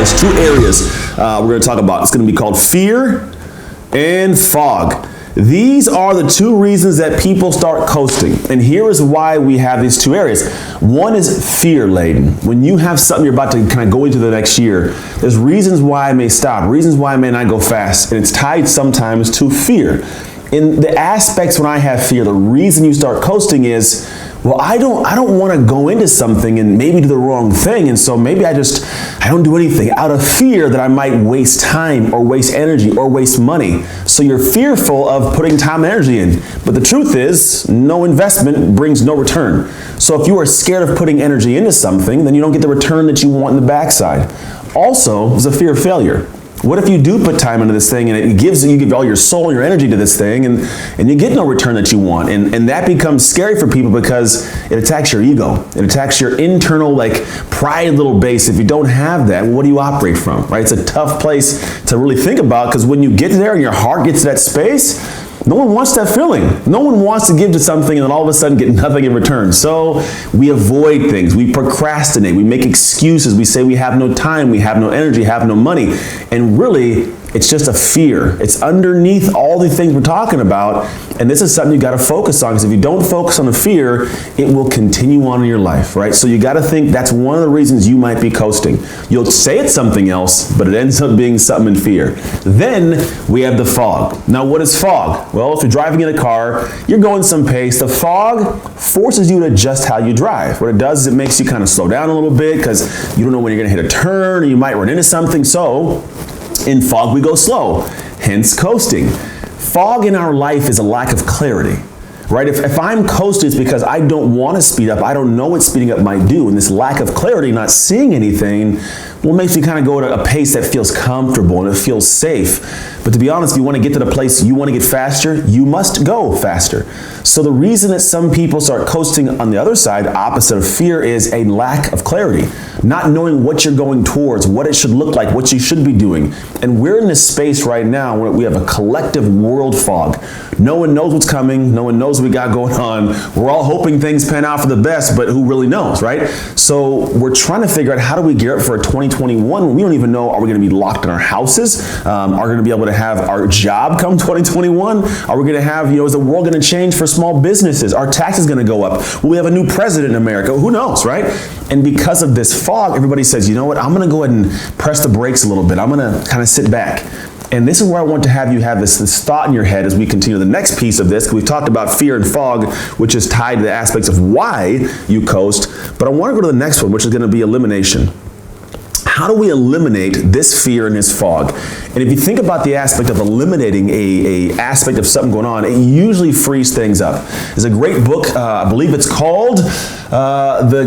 There's two areas we're going to talk about. It's going to be called fear and fog. These are the two reasons that people start coasting. And here is why we have these two areas. One is fear laden. When you have something you're about to kind of go into the next year, there's reasons why I may stop, reasons why I may not go fast. And it's tied sometimes to fear. In the aspects when I have fear, the reason you start coasting is, well, I don't want to go into something and maybe do the wrong thing. And so maybe I don't do anything out of fear that I might waste time or waste energy or waste money. So you're fearful of putting time and energy in. But the truth is, no investment brings no return. So if you are scared of putting energy into something, then you don't get the return that you want in the backside. Also, there's a fear of failure. What if you do put time into this thing and you give all your soul, your energy to this thing and you get no return that you want? And that becomes scary for people because it attacks your ego. It attacks your internal pride little base. If you don't have that, what do you operate from, right? It's a tough place to really think about because when you get there and your heart gets to that space, no one wants that feeling. No one wants to give to something and then all of a sudden get nothing in return. So we avoid things. We procrastinate. We make excuses. We say we have no time. We have no energy, have no money. And really, it's just a fear. It's underneath all the things we're talking about. And this is something you got to focus on because if you don't focus on the fear, it will continue on in your life, right? So you got to think that's one of the reasons you might be coasting. You'll say it's something else, but it ends up being something in fear. Then we have the fog. Now, what is fog? Well, if you're driving in a car, you're going some pace. The fog forces you to adjust how you drive. What it does is it makes you kind of slow down a little bit because you don't know when you're going to hit a turn or you might run into something. So in fog, we go slow, hence coasting. Fog in our life is a lack of clarity, right? If I'm coasting, it's because I don't want to speed up. I don't know what speeding up might do. And this lack of clarity, not seeing anything, makes me kind of go at a pace that feels comfortable and it feels safe. But to be honest, if you want to get to the place you want to get faster, you must go faster. So the reason that some people start coasting on the other side, opposite of fear, is a lack of clarity. Not knowing what you're going towards, what it should look like, what you should be doing. And we're in this space right now where we have a collective world fog. No one knows what's coming. No one knows what we got going on. We're all hoping things pan out for the best, but who really knows, right? So we're trying to figure out how do we gear up for a 2021 when we don't even know, are we going to be locked in our houses? Are we going to be able to have our job come 2021? Are we going to have, is the world going to change for small businesses? Are taxes going to go up? Will we have a new president in America? Who knows, right? And because of this fog, everybody says, you know what, I'm going to go ahead and press the brakes a little bit. I'm going to kind of sit back. And this is where I want to have you have this thought in your head as we continue the next piece of this. We've talked about fear and fog, which is tied to the aspects of why you coast. But I want to go to the next one, which is going to be elimination. How do we eliminate this fear and this fog? And if you think about the aspect of eliminating a aspect of something going on, it usually frees things up. There's a great book, I believe it's called, they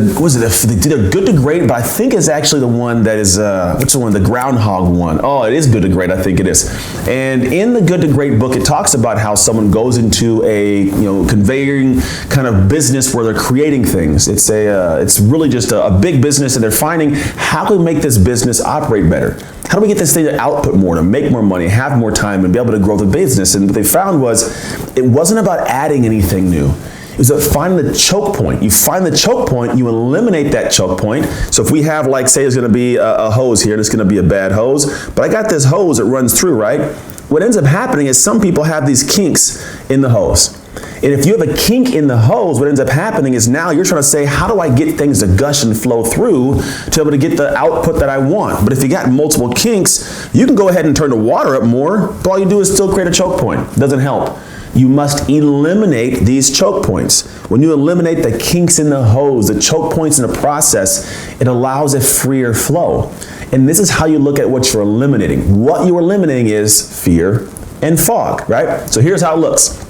did a Good to Great, but I think it's actually the one that is, which one? The Groundhog one. Oh, it is Good to Great, I think it is. And in the Good to Great book, it talks about how someone goes into a conveying kind of business where they're creating things. It's really just a big business, and they're finding how can we make this business operate better? How do we get this thing to output more, to make more money, have more time, and be able to grow the business? And what they found was it wasn't about adding anything new. It was about finding the choke point. You find the choke point, you eliminate that choke point. So if we have, say there's going to be a hose here, and it's going to be a bad hose, but I got this hose that runs through, right? What ends up happening is some people have these kinks in the hose. And if you have a kink in the hose, what ends up happening is now you're trying to say, how do I get things to gush and flow through to be able to get the output that I want? But if you got multiple kinks, you can go ahead and turn the water up more, but all you do is still create a choke point. It doesn't help. You must eliminate these choke points. When you eliminate the kinks in the hose, the choke points in the process, it allows a freer flow. And this is how you look at what you're eliminating. What you're eliminating is fear and fog, right? So here's how it looks.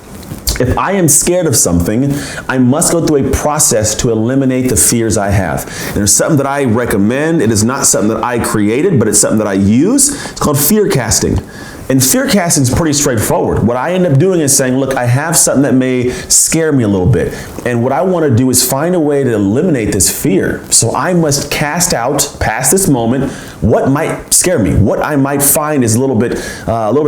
If I am scared of something, I must go through a process to eliminate the fears I have. And there's something that I recommend. It is not something that I created, but it's something that I use. It's called fear casting. And fear casting is pretty straightforward. What I end up doing is saying, look, I have something that may scare me a little bit. And what I want to do is find a way to eliminate this fear. So I must cast out past this moment what might scare me, what I might find is a little bit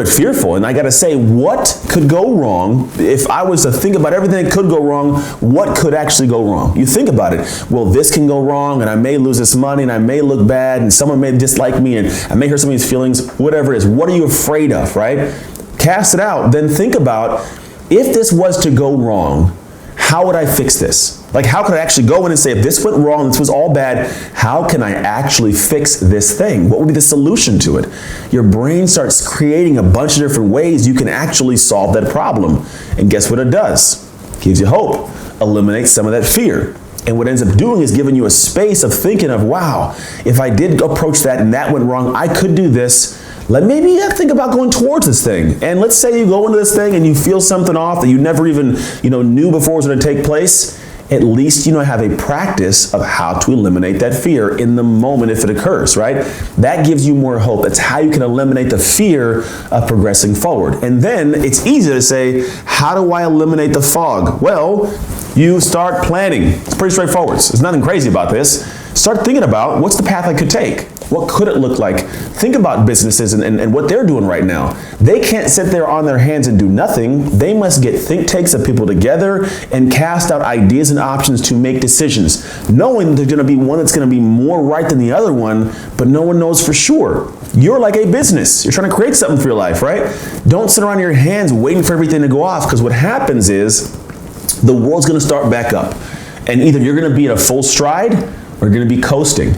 fearful. And I got to say, what could go wrong? If I was to think about everything that could go wrong, what could actually go wrong? You think about it. Well, this can go wrong, and I may lose this money, and I may look bad, and someone may dislike me, and I may hurt somebody's feelings, whatever it is. What are you afraid of, right? Cast it out. Then think about, if this was to go wrong, how would I fix this? Like, how could I actually go in and say, if this went wrong, this was all bad, how can I actually fix this thing? What would be the solution to it? Your brain starts creating a bunch of different ways you can actually solve that problem. And guess what it does? Gives you hope. Eliminates some of that fear. And what it ends up doing is giving you a space of thinking of, wow, if I did approach that and that went wrong, I could do this. Maybe think about going towards this thing. And let's say you go into this thing and you feel something off that you never even knew before was going to take place. At least have a practice of how to eliminate that fear in the moment if it occurs, right? That gives you more hope. That's how you can eliminate the fear of progressing forward. And then it's easy to say, how do I eliminate the fog? Well, you start planning. It's pretty straightforward. There's nothing crazy about this. Start thinking about, what's the path I could take? What could it look like? Think about businesses and what they're doing right now. They can't sit there on their hands and do nothing. They must get think tanks of people together and cast out ideas and options to make decisions, knowing there's going to be one that's going to be more right than the other one, but no one knows for sure. You're like a business. You're trying to create something for your life, right? Don't sit around your hands waiting for everything to go off, because what happens is the world's going to start back up. And either you're going to be at a full stride or you're going to be coasting.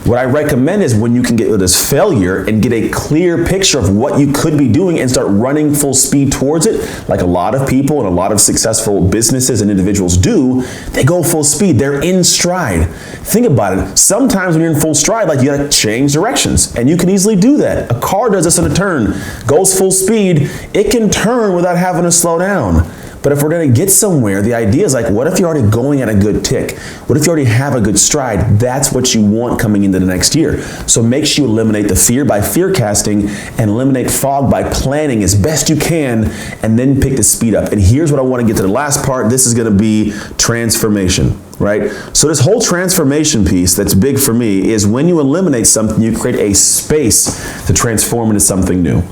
What I recommend is when you can get rid of this failure and get a clear picture of what you could be doing and start running full speed towards it, like a lot of people and a lot of successful businesses and individuals do, they go full speed. They're in stride. Think about it. Sometimes when you're in full stride, like, you gotta change directions, and you can easily do that. A car does this on a turn, goes full speed. It can turn without having to slow down. But if we're going to get somewhere, the idea is like, what if you're already going at a good tick? What if you already have a good stride? That's what you want coming into the next year. So make sure you eliminate the fear by fear casting and eliminate fog by planning as best you can, and then pick the speed up. And here's what I want to get to the last part. This is going to be transformation, right? So this whole transformation piece that's big for me is when you eliminate something, you create a space to transform into something new.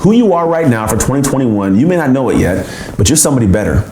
Who you are right now for 2021, you may not know it yet, but you're somebody better.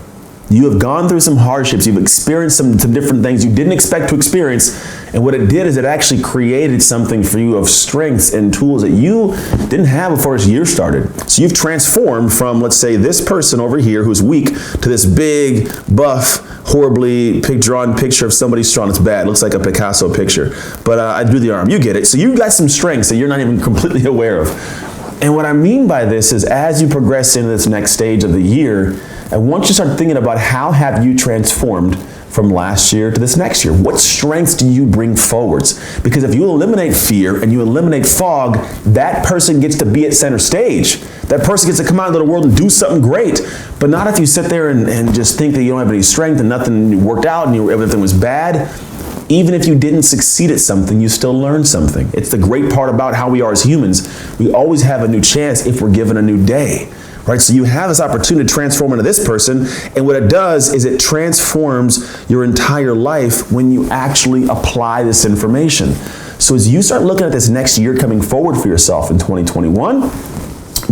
You have gone through some hardships. You've experienced some different things you didn't expect to experience. And what it did is it actually created something for you of strengths and tools that you didn't have before this year started. So you've transformed from, let's say, this person over here who's weak to this big, buff, horribly drawn picture of somebody strong. It's bad. It looks like a Picasso picture. But I drew the arm. You get it. So you've got some strengths that you're not even completely aware of. And what I mean by this is, as you progress into this next stage of the year, I want you to start thinking about, how have you transformed from last year to this next year? What strengths do you bring forwards? Because if you eliminate fear and you eliminate fog, that person gets to be at center stage. That person gets to come out into the world and do something great. But not if you sit there and just think that you don't have any strength and nothing worked out and everything was bad. Even if you didn't succeed at something, you still learned something. It's the great part about how we are as humans. We always have a new chance if we're given a new day, right? So you have this opportunity to transform into this person, and what it does is it transforms your entire life when you actually apply this information. So as you start looking at this next year coming forward for yourself in 2021,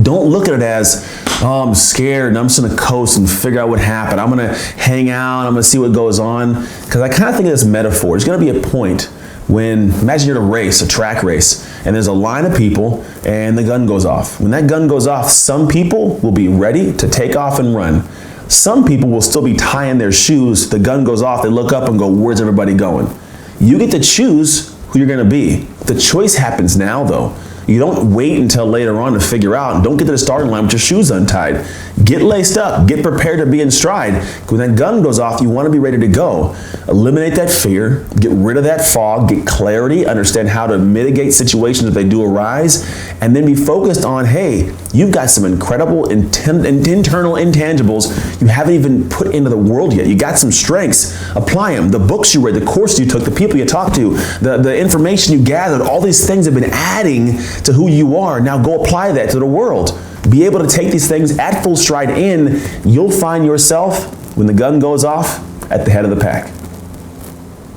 don't look at it as, oh, I'm scared and I'm just going to coast and figure out what happened. I'm going to hang out. I'm going to see what goes on. Because I kind of think of this metaphor. There's going to be a point when, imagine you're in a race, a track race, and there's a line of people and the gun goes off. When that gun goes off, some people will be ready to take off and run. Some people will still be tying their shoes. The gun goes off. They look up and go, where's everybody going? You get to choose who you're going to be. The choice happens now, though. You don't wait until later on to figure out. Don't get to the starting line with your shoes untied. Get laced up. Get prepared to be in stride. When that gun goes off, you want to be ready to go. Eliminate that fear. Get rid of that fog. Get clarity. Understand how to mitigate situations if they do arise. And then be focused on, hey, you've got some incredible internal intangibles you haven't even put into the world yet. You got some strengths. Apply them. The books you read, the course you took, the people you talked to, the information you gathered, all these things have been adding to who you are. Now go apply that to the world. be able to take these things at full stride in, you'll find yourself, when the gun goes off, at the head of the pack.